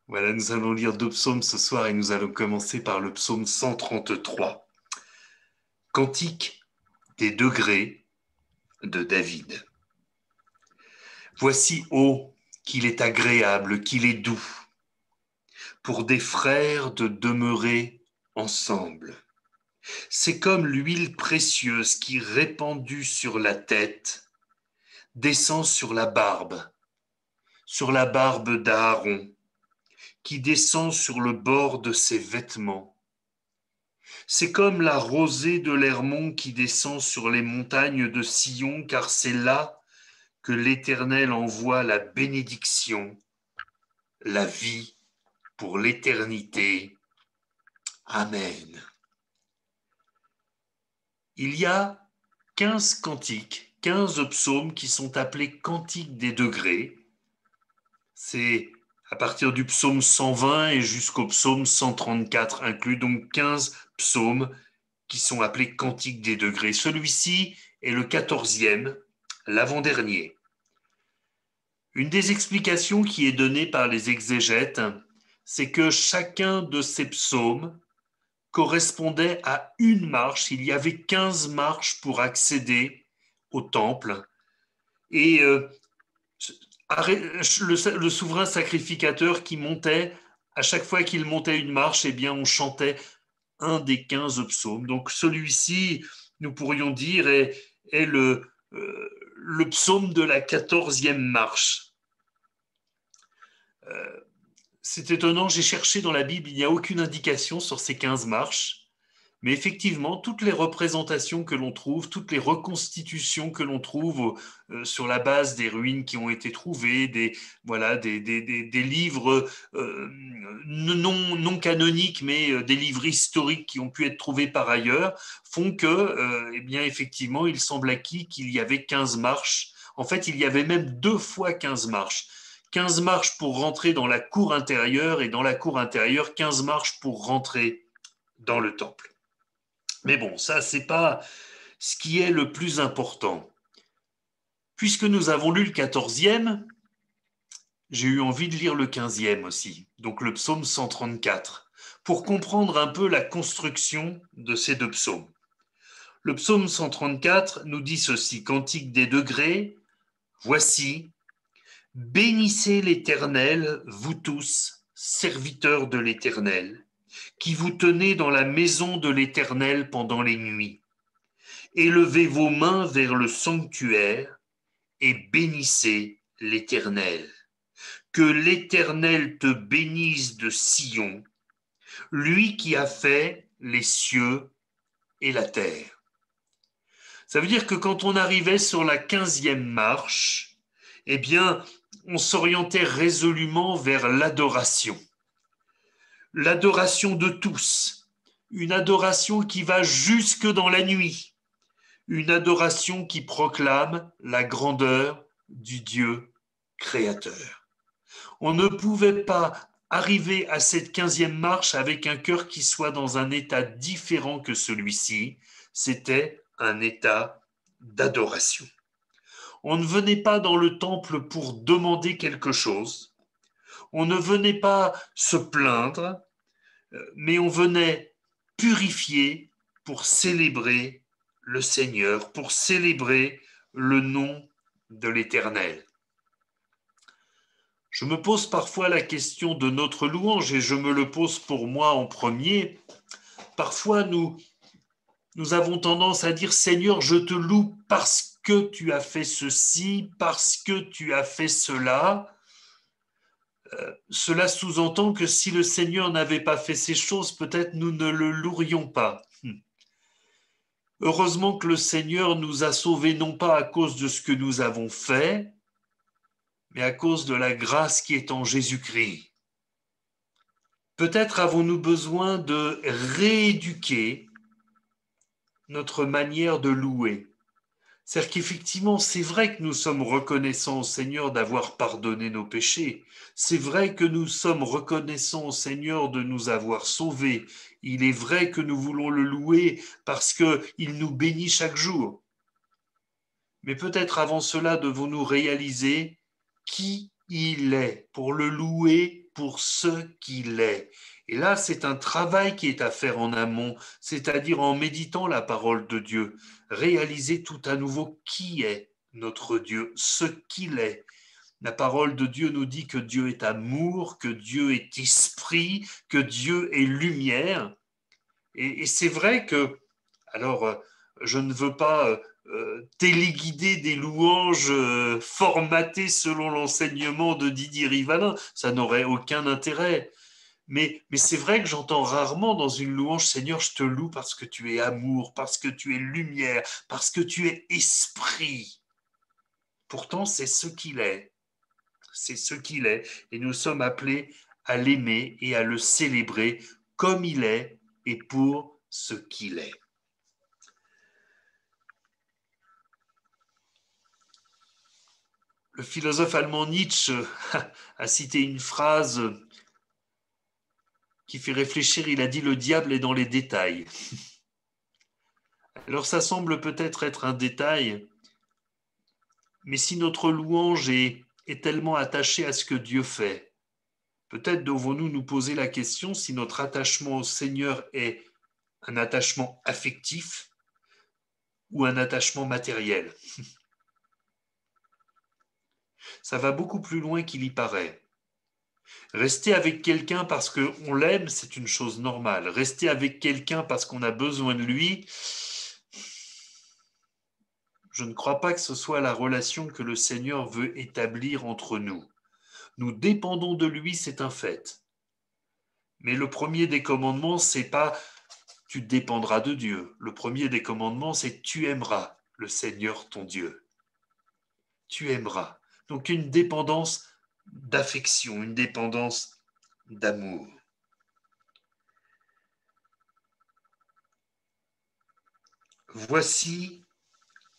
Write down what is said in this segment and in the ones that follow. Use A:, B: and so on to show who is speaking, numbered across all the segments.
A: Voilà, nous allons lire deux psaumes ce soir et nous allons commencer par le psaume 133. Cantique des degrés de David. Voici, ô, qu'il est agréable, qu'il est doux, pour des frères de demeurer ensemble. C'est comme l'huile précieuse qui, répandue sur la tête, descend sur la barbe d'Aaron, qui descend sur le bord de ses vêtements. C'est comme la rosée de l'Hermon qui descend sur les montagnes de Sion, car c'est là que l'Éternel envoie la bénédiction, la vie pour l'éternité. Amen. Il y a 15 cantiques, 15 psaumes qui sont appelés cantiques des degrés. C'est à partir du psaume 120 et jusqu'au psaume 134 inclus, donc 15 psaumes qui sont appelés cantiques des degrés. Celui-ci est le 14e, l'avant-dernier. Une des explications qui est donnée par les exégètes, c'est que chacun de ces psaumes correspondait à une marche. Il y avait 15 marches pour accéder au temple. Et le souverain sacrificateur qui montait, à chaque fois qu'il montait une marche, eh bien, on chantait un des 15 psaumes. Donc celui-ci, nous pourrions dire, est le psaume de la 14e marche. C'est étonnant, j'ai cherché dans la Bible, il n'y a aucune indication sur ces 15 marches. Mais effectivement, toutes les représentations que l'on trouve, toutes les reconstitutions que l'on trouve sur la base des ruines qui ont été trouvées, voilà, des livres non canoniques, mais des livres historiques qui ont pu être trouvés par ailleurs, font que, eh bien, effectivement, il semble acquis qu'il y avait 15 marches. En fait, il y avait même 2 fois 15 marches. 15 marches pour rentrer dans la cour intérieure et dans la cour intérieure, 15 marches pour rentrer dans le temple. Mais bon, ça, c'est pas ce qui est le plus important. Puisque nous avons lu le 14e, j'ai eu envie de lire le 15e aussi, donc le psaume 134, pour comprendre un peu la construction de ces deux psaumes. Le psaume 134 nous dit ceci, Cantique des degrés, voici, bénissez l'Éternel, vous tous, serviteurs de l'Éternel, qui vous tenez dans la maison de l'Éternel pendant les nuits. Élevez vos mains vers le sanctuaire et bénissez l'Éternel. Que l'Éternel te bénisse de Sion, lui qui a fait les cieux et la terre. Ça veut dire que quand on arrivait sur la 15e marche, eh bien, on s'orientait résolument vers l'adoration. L'adoration de tous, une adoration qui va jusque dans la nuit. Une adoration qui proclame la grandeur du Dieu créateur. On ne pouvait pas arriver à cette 15e marche avec un cœur qui soit dans un état différent que celui-ci. C'était un état d'adoration. On ne venait pas dans le temple pour demander quelque chose. On ne venait pas se plaindre, mais on venait purifier pour célébrer le Seigneur, pour célébrer le nom de l'Éternel. Je me pose parfois la question de notre louange et je me le pose pour moi en premier. Parfois, nous avons tendance à dire Seigneur, je te loue parce que tu as fait ceci, parce que tu as fait cela. Cela sous-entend que si le Seigneur n'avait pas fait ces choses, peut-être nous ne le louerions pas. Heureusement que le Seigneur nous a sauvés non pas à cause de ce que nous avons fait, mais à cause de la grâce qui est en Jésus-Christ. Peut-être avons-nous besoin de rééduquer notre manière de louer. C'est-à-dire qu'effectivement, c'est vrai que nous sommes reconnaissants au Seigneur d'avoir pardonné nos péchés. C'est vrai que nous sommes reconnaissants au Seigneur de nous avoir sauvés. Il est vrai que nous voulons le louer parce qu'il nous bénit chaque jour. Mais peut-être avant cela devons-nous réaliser qui il est, pour le louer pour ce qu'il est. Et là, c'est un travail qui est à faire en amont, c'est-à-dire en méditant la parole de Dieu, réaliser tout à nouveau qui est notre Dieu, ce qu'il est. La parole de Dieu nous dit que Dieu est amour, que Dieu est esprit, que Dieu est lumière. Et c'est vrai que, alors, je ne veux pas téléguider des louanges formatées selon l'enseignement de Didier Rivalin, ça n'aurait aucun intérêt. Mais c'est vrai que j'entends rarement dans une louange, Seigneur, je te loue parce que tu es amour, parce que tu es lumière, parce que tu es esprit. Pourtant, c'est ce qu'il est. C'est ce qu'il est. Et nous sommes appelés à l'aimer et à le célébrer comme il est et pour ce qu'il est. Le philosophe allemand Nietzsche a cité une phrase qui fait réfléchir. Il a dit: le diable est dans les détails. Alors ça semble peut-être être un détail, mais si notre louange est tellement attachée à ce que Dieu fait, peut-être devons-nous nous poser la question si notre attachement au Seigneur est un attachement affectif ou un attachement matériel. Ça va beaucoup plus loin qu'il y paraît. Rester avec quelqu'un parce qu'on l'aime, c'est une chose normale. Rester avec quelqu'un parce qu'on a besoin de lui, je ne crois pas que ce soit la relation que le Seigneur veut établir entre nous. Nous dépendons de lui, c'est un fait. Mais le premier des commandements, c'est pas tu dépendras de Dieu. Le premier des commandements, c'est tu aimeras le Seigneur ton Dieu. Tu aimeras. Donc une dépendance d'affection, une dépendance d'amour. Voici,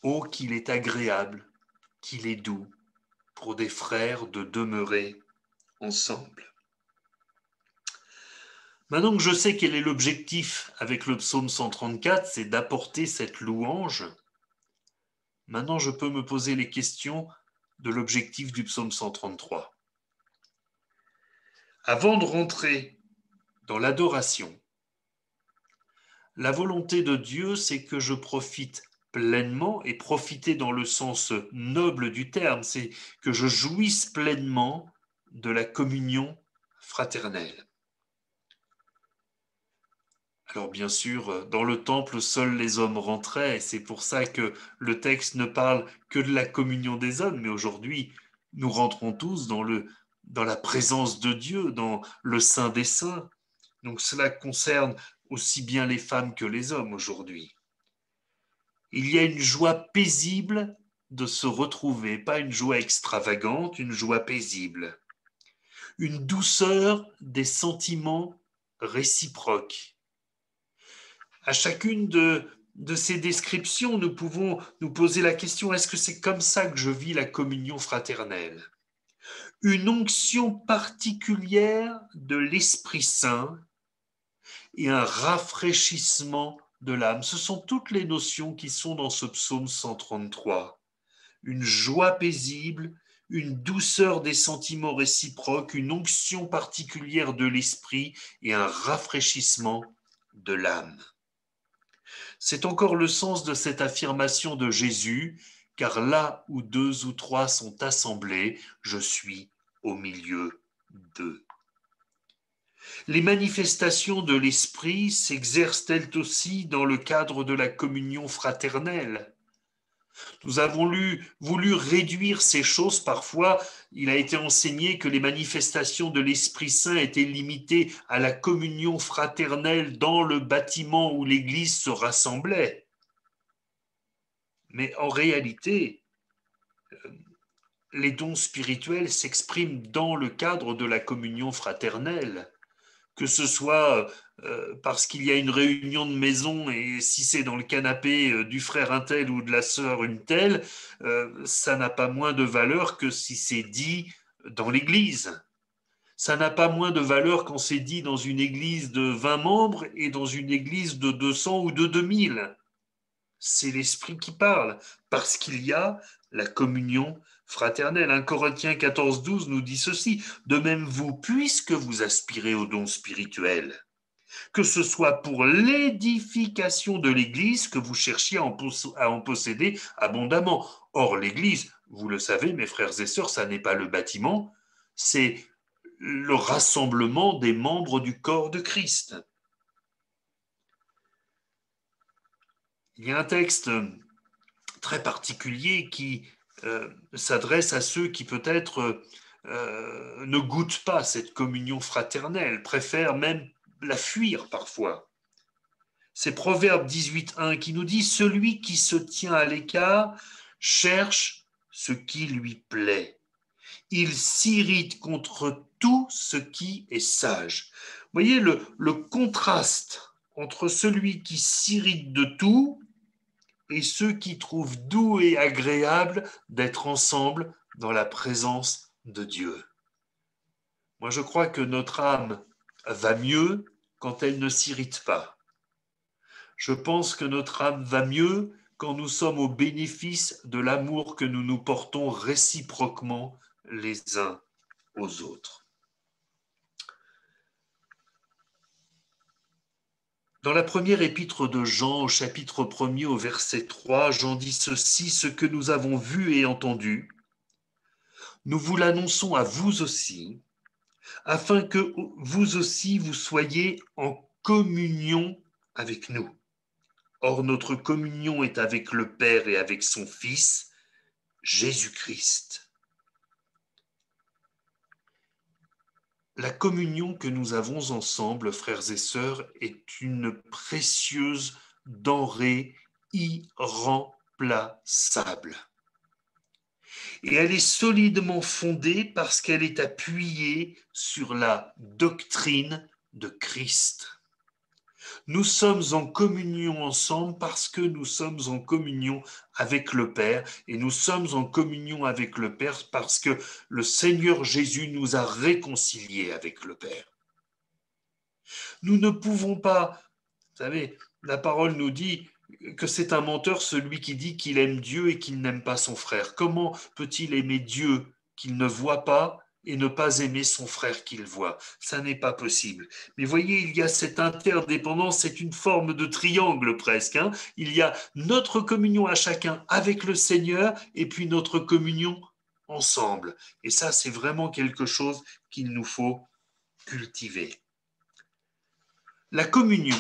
A: ô qu'il est agréable, qu'il est doux pour des frères de demeurer ensemble. Maintenant que je sais quel est l'objectif avec le psaume 134, c'est d'apporter cette louange, maintenant je peux me poser les questions de l'objectif du psaume 133. Avant de rentrer dans l'adoration, la volonté de Dieu, c'est que je profite pleinement, et profiter dans le sens noble du terme, c'est que je jouisse pleinement de la communion fraternelle. Alors bien sûr, dans le temple, seuls les hommes rentraient, et c'est pour ça que le texte ne parle que de la communion des hommes, mais aujourd'hui, nous rentrons tous dans la présence de Dieu, dans le Saint des Saints. Donc cela concerne aussi bien les femmes que les hommes aujourd'hui. Il y a une joie paisible de se retrouver, pas une joie extravagante, une joie paisible. Une douceur des sentiments réciproques. À chacune de ces descriptions, nous pouvons nous poser la question, est-ce que c'est comme ça que je vis la communion fraternelle? Une onction particulière de l'Esprit Saint et un rafraîchissement de l'âme. Ce sont toutes les notions qui sont dans ce psaume 133. Une joie paisible, une douceur des sentiments réciproques, une onction particulière de l'esprit et un rafraîchissement de l'âme. C'est encore le sens de cette affirmation de Jésus, car là où deux ou trois sont assemblés, je suis au milieu d'eux. Les manifestations de l'esprit s'exercent-elles aussi dans le cadre de la communion fraternelle? Nous avons voulu réduire ces choses. Parfois, il a été enseigné que les manifestations de l'Esprit Saint étaient limitées à la communion fraternelle dans le bâtiment où l'Église se rassemblait. Mais en réalité, les dons spirituels s'expriment dans le cadre de la communion fraternelle. Que ce soit parce qu'il y a une réunion de maison et si c'est dans le canapé du frère un tel ou de la sœur une telle, ça n'a pas moins de valeur que si c'est dit dans l'église. Ça n'a pas moins de valeur quand c'est dit dans une église de 20 membres et dans une église de 200 ou de 2000. C'est l'esprit qui parle, parce qu'il y a la communion fraternelle. 1 Corinthiens 14, 12 nous dit ceci: de même vous, puisque vous aspirez aux dons spirituels, que ce soit pour l'édification de l'Église que vous cherchiez à en posséder abondamment. Or, l'Église, vous le savez, mes frères et sœurs, ça n'est pas le bâtiment, c'est le rassemblement des membres du corps de Christ. Il y a un texte très particulier qui s'adresse à ceux qui peut-être ne goûtent pas cette communion fraternelle, préfèrent même la fuir parfois. C'est Proverbe 18.1 qui nous dit: celui qui se tient à l'écart cherche ce qui lui plaît. Il s'irrite contre tout ce qui est sage. Vous voyez le contraste entre celui qui s'irrite de tout et ceux qui trouvent doux et agréable d'être ensemble dans la présence de Dieu. Moi, je crois que notre âme va mieux quand elle ne s'irrite pas. Je pense que notre âme va mieux quand nous sommes au bénéfice de l'amour que nous nous portons réciproquement les uns aux autres. Dans la première épître de Jean, au chapitre 1er, au verset 3, Jean dit ceci: ce que nous avons vu et entendu, nous vous l'annonçons à vous aussi, afin que vous aussi vous soyez en communion avec nous. Or, notre communion est avec le Père et avec son Fils, Jésus-Christ. La communion que nous avons ensemble, frères et sœurs, est une précieuse denrée irremplaçable. Et elle est solidement fondée parce qu'elle est appuyée sur la doctrine de Christ. Nous sommes en communion ensemble parce que nous sommes en communion avec le Père, et nous sommes en communion avec le Père parce que le Seigneur Jésus nous a réconciliés avec le Père. Nous ne pouvons pas, vous savez, la parole nous dit que c'est un menteur celui qui dit qu'il aime Dieu et qu'il n'aime pas son frère. Comment peut-il aimer Dieu qu'il ne voit pas et ne pas aimer son frère qu'il voit? Ça n'est pas possible. Mais voyez, il y a cette interdépendance, c'est une forme de triangle presque. Il y a notre communion à chacun avec le Seigneur et puis notre communion ensemble. Et ça, c'est vraiment quelque chose qu'il nous faut cultiver. La communion,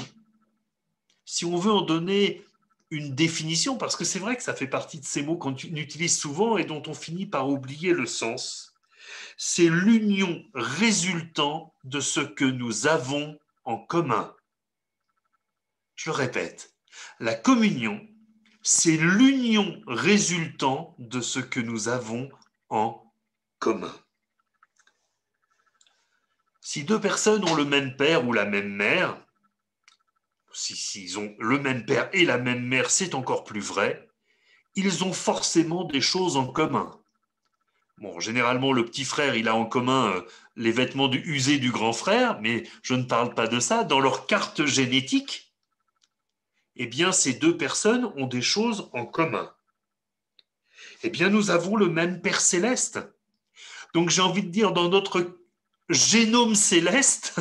A: si on veut en donner une définition, parce que c'est vrai que ça fait partie de ces mots qu'on utilise souvent et dont on finit par oublier le sens, c'est l'union résultant de ce que nous avons en commun. Je le répète, la communion, c'est l'union résultant de ce que nous avons en commun. Si deux personnes ont le même père ou la même mère, s'ils ont le même père et la même mère, c'est encore plus vrai, ils ont forcément des choses en commun. Bon, généralement, le petit frère, il a en commun les vêtements usés du grand frère, mais je ne parle pas de ça. Dans leur carte génétique, eh bien, ces deux personnes ont des choses en commun. Eh bien, nous avons le même Père céleste. Donc, j'ai envie de dire, dans notre génome céleste,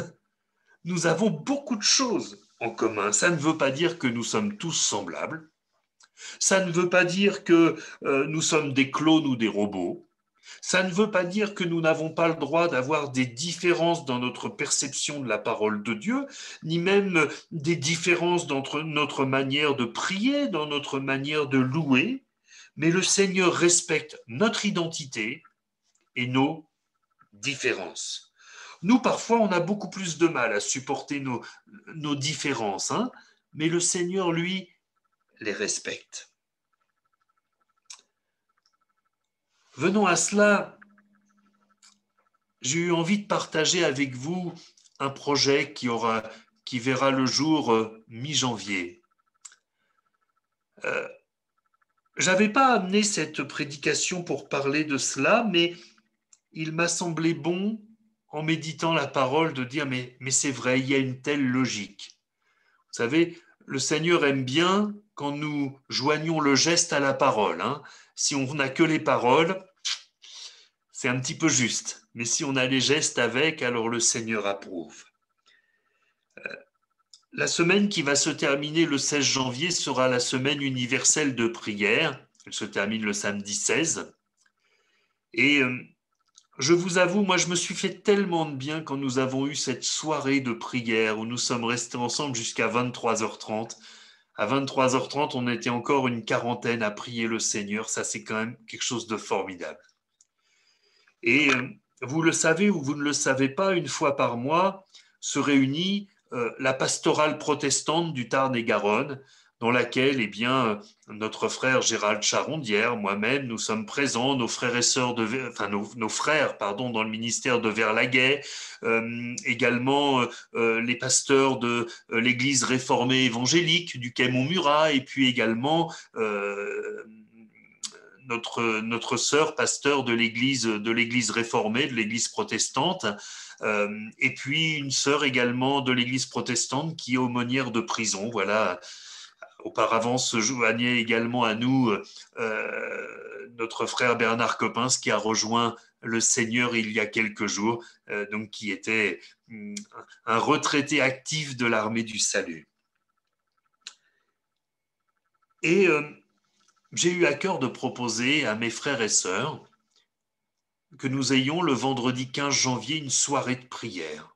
A: nous avons beaucoup de choses en commun. Ça ne veut pas dire que nous sommes tous semblables. Ça ne veut pas dire que nous sommes des clones ou des robots. Ça ne veut pas dire que nous n'avons pas le droit d'avoir des différences dans notre perception de la parole de Dieu, ni même des différences dans notre manière de prier, dans notre manière de louer, mais le Seigneur respecte notre identité et nos différences. Nous, parfois, on a beaucoup plus de mal à supporter nos différences, mais le Seigneur, lui, les respecte. Venons à cela, j'ai eu envie de partager avec vous un projet qui verra le jour mi-janvier. J'avais pas amené cette prédication pour parler de cela, mais il m'a semblé bon, en méditant la parole, de dire mais c'est vrai, il y a une telle logique. Vous savez, le Seigneur aime bien quand nous joignons le geste à la parole. Si on n'a que les paroles, c'est un petit peu juste. Mais si on a les gestes avec, alors le Seigneur approuve. La semaine qui va se terminer le 16 janvier sera la semaine universelle de prière. Elle se termine le samedi 16. Et je vous avoue, moi, je me suis fait tellement de bien quand nous avons eu cette soirée de prière où nous sommes restés ensemble jusqu'à 23h30. À 23h30, on était encore une quarantaine à prier le Seigneur. Ça, c'est quand même quelque chose de formidable. Et vous le savez ou vous ne le savez pas, une fois par mois se réunit la pastorale protestante du Tarn-et-Garonne, dans laquelle eh bien, notre frère Gérald Charondière, moi-même, nous sommes présents, nos frères et sœurs nos frères pardon, dans le ministère de Verlaguet, également les pasteurs de l'église réformée évangélique du Quai Montmurat, et puis également notre sœur pasteur de l'église réformée, de l'église protestante, et puis une sœur également de l'église protestante qui est aumônière de prison. Voilà. Auparavant se joignait également à nous notre frère Bernard Coppens qui a rejoint le Seigneur il y a quelques jours, donc qui était un retraité actif de l'armée du salut. Et j'ai eu à cœur de proposer à mes frères et sœurs que nous ayons le vendredi 15 janvier une soirée de prière.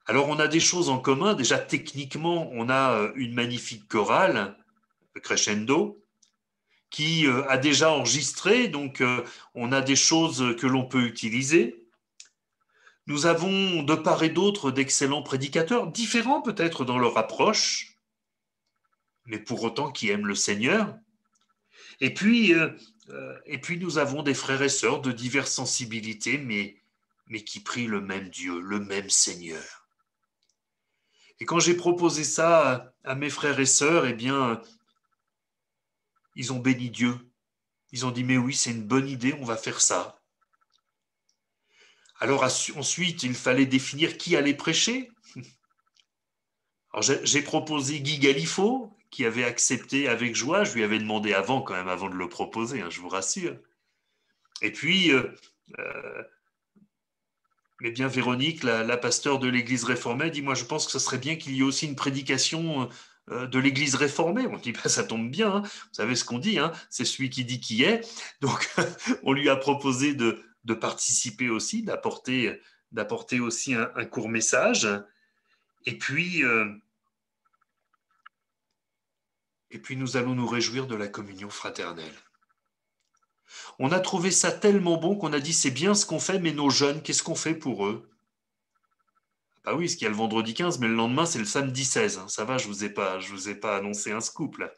A: Alors on a des choses en commun, déjà techniquement on a une magnifique chorale, Crescendo, qui a déjà enregistré, donc on a des choses que l'on peut utiliser. Nous avons de part et d'autre d'excellents prédicateurs, différents peut-être dans leur approche, mais pour autant qui aiment le Seigneur. Et puis nous avons des frères et sœurs de diverses sensibilités, mais qui prient le même Dieu, le même Seigneur. Et quand j'ai proposé ça à mes frères et sœurs, eh bien, ils ont béni Dieu. Ils ont dit, mais oui, c'est une bonne idée, on va faire ça. Alors ensuite, il fallait définir qui allait prêcher. Alors j'ai proposé Guy Galifot, qui avait accepté avec joie. Je lui avais demandé avant, quand même, avant de le proposer, hein, je vous rassure. Et puis, eh bien, Véronique, la pasteure de l'église réformée, dit, moi, je pense que ce serait bien qu'il y ait aussi une prédication de l'église réformée. On dit, bah, ça tombe bien, hein. Vous savez ce qu'on dit, hein, c'est celui qui dit qui est. Donc, on lui a proposé de participer aussi, d'apporter aussi un court message. Et puis, nous allons nous réjouir de la communion fraternelle. On a trouvé ça tellement bon qu'on a dit, c'est bien ce qu'on fait, mais nos jeunes, qu'est-ce qu'on fait pour eux? Bah oui, parce qu'il y a le vendredi 15, mais le lendemain, c'est le samedi 16. Hein. Ça va, je vous ai pas annoncé un scoop, là.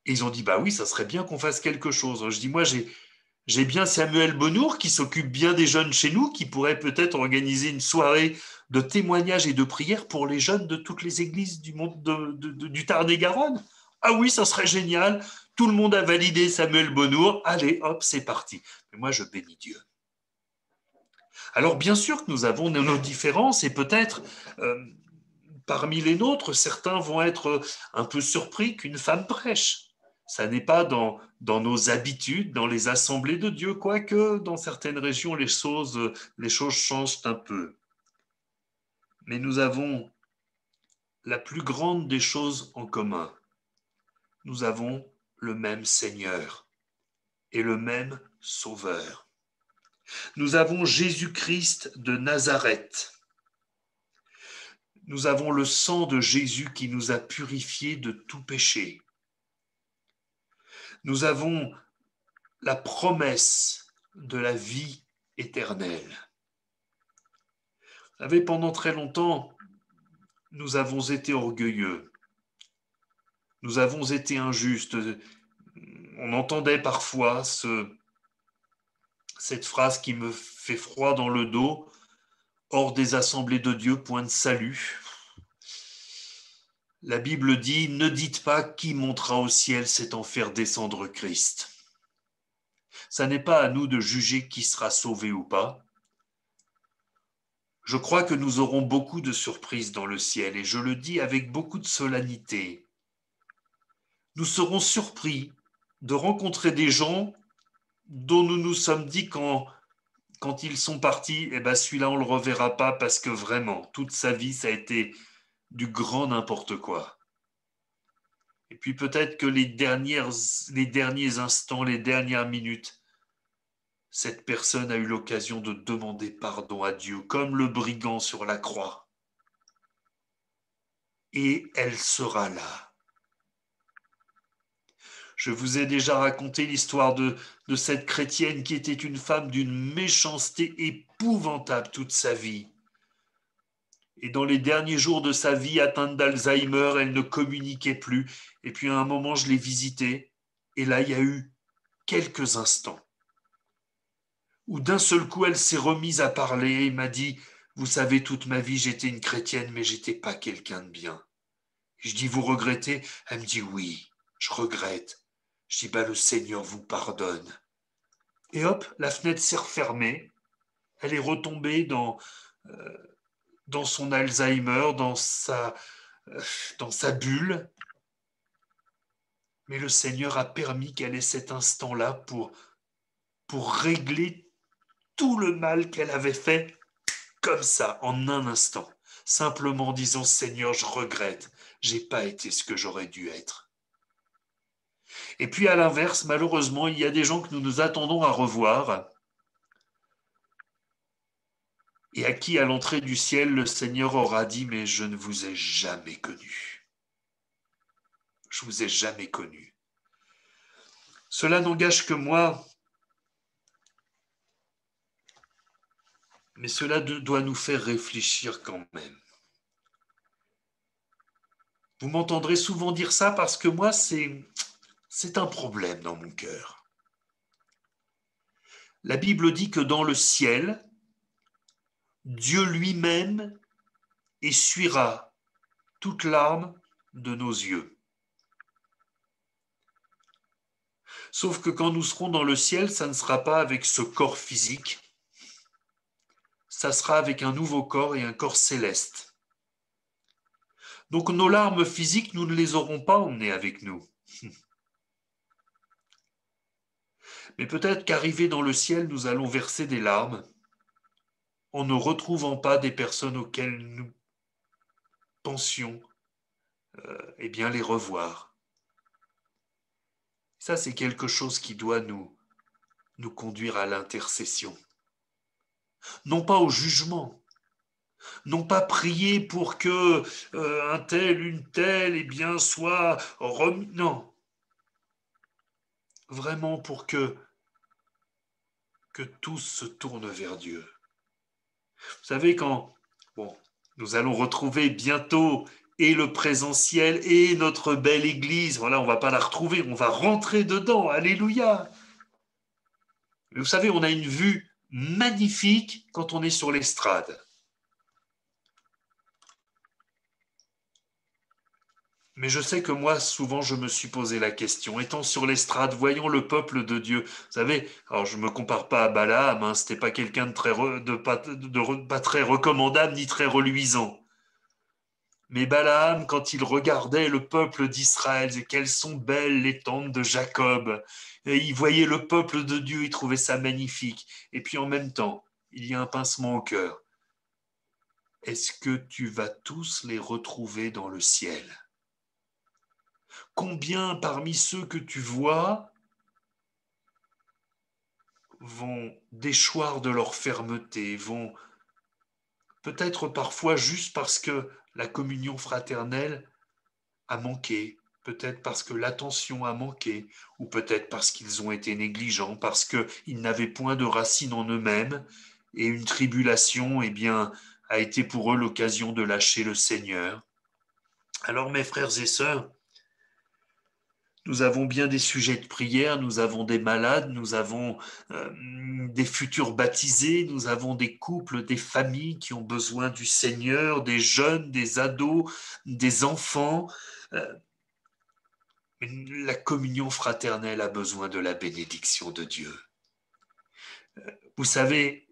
A: Et ils ont dit, bah oui, ça serait bien qu'on fasse quelque chose. Je dis, moi, j'ai bien Samuel Bonour qui s'occupe bien des jeunes chez nous, qui pourrait peut-être organiser une soirée de témoignages et de prières pour les jeunes de toutes les églises du monde du Tarn-et-Garonne. Ah oui, ça serait génial. Tout le monde a validé Samuel Bonour. Allez, hop, c'est parti. Mais moi, je bénis Dieu. Alors bien sûr que nous avons nos différences et peut-être parmi les nôtres, certains vont être un peu surpris qu'une femme prêche. Ça n'est pas dans nos habitudes, dans les assemblées de Dieu, quoique dans certaines régions, les choses changent un peu. Mais nous avons la plus grande des choses en commun. Nous avons le même Seigneur et le même Sauveur. Nous avons Jésus-Christ de Nazareth. Nous avons le sang de Jésus qui nous a purifiés de tout péché. Nous avons la promesse de la vie éternelle. Vous savez, pendant très longtemps, nous avons été orgueilleux. Nous avons été injustes. On entendait parfois cette phrase qui me fait froid dans le dos. Hors des assemblées de Dieu, point de salut. La Bible dit, ne dites pas qui montera au ciel, c'est en faire descendre Christ. Ça n'est pas à nous de juger qui sera sauvé ou pas. Je crois que nous aurons beaucoup de surprises dans le ciel et je le dis avec beaucoup de solennité. Nous serons surpris de rencontrer des gens dont nous nous sommes dit quand ils sont partis, eh ben celui-là, on ne le reverra pas parce que vraiment, toute sa vie, ça a été du grand n'importe quoi. Et puis peut-être que les derniers instants, les dernières minutes, cette personne a eu l'occasion de demander pardon à Dieu, comme le brigand sur la croix. Et elle sera là. Je vous ai déjà raconté l'histoire de cette chrétienne qui était une femme d'une méchanceté épouvantable toute sa vie. Et dans les derniers jours de sa vie, atteinte d'Alzheimer, elle ne communiquait plus. Et puis à un moment, je l'ai visitée. Et là, il y a eu quelques instants où d'un seul coup, elle s'est remise à parler et m'a dit, vous savez, toute ma vie, j'étais une chrétienne, mais j'étais pas quelqu'un de bien. Je dis, vous regrettez? Elle me dit, oui, je regrette. Je dis, bah, le Seigneur vous pardonne. Et hop, la fenêtre s'est refermée. Elle est retombée dans son Alzheimer, dans sa bulle. Mais le Seigneur a permis qu'elle ait cet instant-là pour régler tout le mal qu'elle avait fait comme ça, en un instant. Simplement en disant, Seigneur, je regrette, j'ai pas été ce que j'aurais dû être. Et puis à l'inverse, malheureusement, il y a des gens que nous nous attendons à revoir et à qui, à l'entrée du ciel, le Seigneur aura dit, mais je ne vous ai jamais connu. Je vous ai jamais connu. Cela n'engage que moi, mais cela doit nous faire réfléchir quand même. Vous m'entendrez souvent dire ça parce que moi, c'est un problème dans mon cœur. La Bible dit que dans le ciel, Dieu lui-même essuiera toute larme de nos yeux. Sauf que quand nous serons dans le ciel, ça ne sera pas avec ce corps physique, ça sera avec un nouveau corps et un corps céleste. Donc nos larmes physiques, nous ne les aurons pas emmenées avec nous. Mais peut-être qu'arrivés dans le ciel, nous allons verser des larmes en ne retrouvant pas des personnes auxquelles nous pensions eh bien, les revoir. Ça, c'est quelque chose qui doit nous conduire à l'intercession. Non pas au jugement, non pas prier pour que un tel, une telle, eh bien, soit remis. Non, vraiment pour que tous se tournent vers Dieu. Vous savez, bon, nous allons retrouver bientôt et le présentiel et notre belle église. Voilà, on va pas la retrouver, on va rentrer dedans. Alléluia. Mais vous savez, on a une vue magnifique quand on est sur l'estrade. Mais je sais que moi, souvent, je me suis posé la question. Étant sur l'estrade, voyant le peuple de Dieu, vous savez, alors je ne me compare pas à Balaam, hein, c'était pas quelqu'un pas très recommandable ni très reluisant. Mais Balaam, quand il regardait le peuple d'Israël, et quelles sont belles les tentes de Jacob, et il voyait le peuple de Dieu, il trouvait ça magnifique. Et puis en même temps, il y a un pincement au cœur. Est-ce que tu vas tous les retrouver dans le ciel? Combien parmi ceux que tu vois vont déchoir de leur fermeté, vont peut-être parfois juste parce que la communion fraternelle a manqué, peut-être parce que l'attention a manqué, ou peut-être parce qu'ils ont été négligents, parce qu'ils n'avaient point de racines en eux-mêmes, et une tribulation, eh bien, a été pour eux l'occasion de lâcher le Seigneur. Alors, mes frères et sœurs, nous avons bien des sujets de prière, nous avons des malades, nous avons des futurs baptisés, nous avons des couples, des familles qui ont besoin du Seigneur, des jeunes, des ados, des enfants. La communion fraternelle a besoin de la bénédiction de Dieu. Vous savez,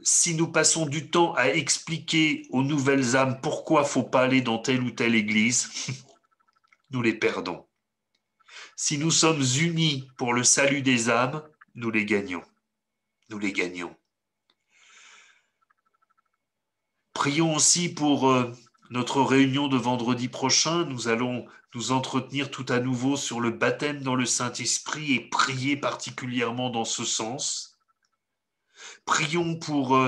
A: si nous passons du temps à expliquer aux nouvelles âmes pourquoi il ne faut pas aller dans telle ou telle église, nous les perdons. Si nous sommes unis pour le salut des âmes, nous les gagnons. Nous les gagnons. Prions aussi pour notre réunion de vendredi prochain. Nous allons nous entretenir tout à nouveau sur le baptême dans le Saint-Esprit et prier particulièrement dans ce sens. Prions pour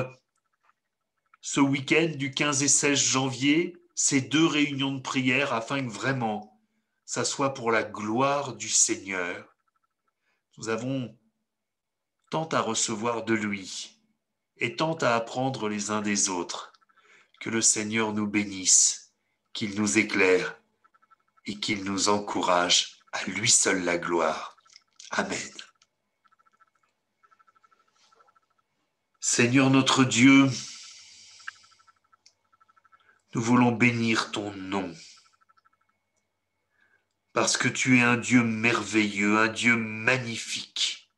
A: ce week-end du 15 et 16 janvier, ces 2 réunions de prière afin que vraiment ça soit pour la gloire du Seigneur. Nous avons tant à recevoir de lui et tant à apprendre les uns des autres. Que le Seigneur nous bénisse, qu'il nous éclaire et qu'il nous encourage. À lui seul la gloire. Amen. Seigneur notre Dieu, nous voulons bénir ton nom, parce que tu es un Dieu merveilleux, un Dieu magnifique.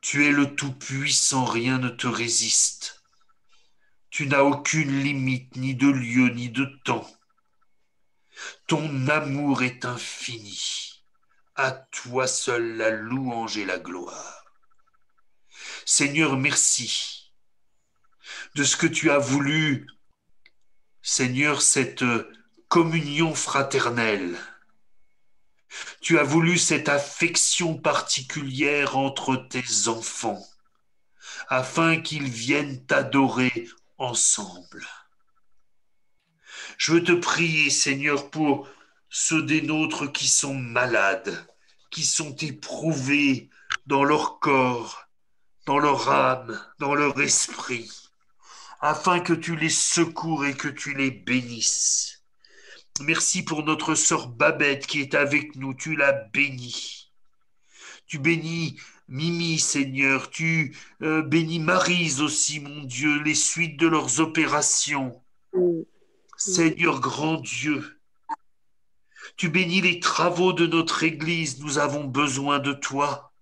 A: Tu es le Tout-Puissant, rien ne te résiste. Tu n'as aucune limite, ni de lieu, ni de temps. Ton amour est infini. À toi seul la louange et la gloire. Seigneur, merci de ce que tu as voulu, Seigneur, cette communion fraternelle. Tu as voulu cette affection particulière entre tes enfants, afin qu'ils viennent t'adorer ensemble. Je veux te prier, Seigneur, pour ceux des nôtres qui sont malades, qui sont éprouvés dans leur corps, dans leur âme, dans leur esprit, afin que tu les secours et que tu les bénisses. Merci pour notre sœur Babette qui est avec nous, tu la bénis. Tu bénis Mimi, Seigneur, tu bénis Maryse aussi, mon Dieu, les suites de leurs opérations. Seigneur grand Dieu, tu bénis les travaux de notre Église, nous avons besoin de toi.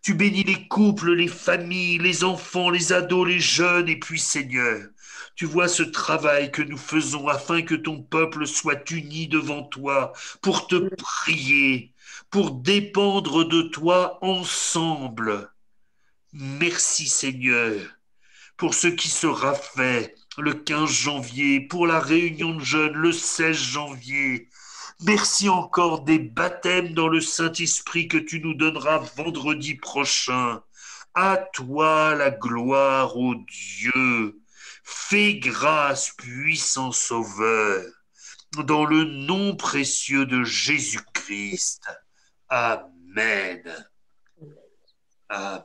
A: Tu bénis les couples, les familles, les enfants, les ados, les jeunes, et puis Seigneur, tu vois ce travail que nous faisons afin que ton peuple soit uni devant toi pour te prier, pour dépendre de toi ensemble. Merci Seigneur pour ce qui sera fait le 15 janvier, pour la réunion de jeunes le 16 janvier. Merci encore des baptêmes dans le Saint-Esprit que tu nous donneras vendredi prochain. À toi la gloire, ô Dieu. Fais grâce, puissant Sauveur, dans le nom précieux de Jésus-Christ. Amen. Amen.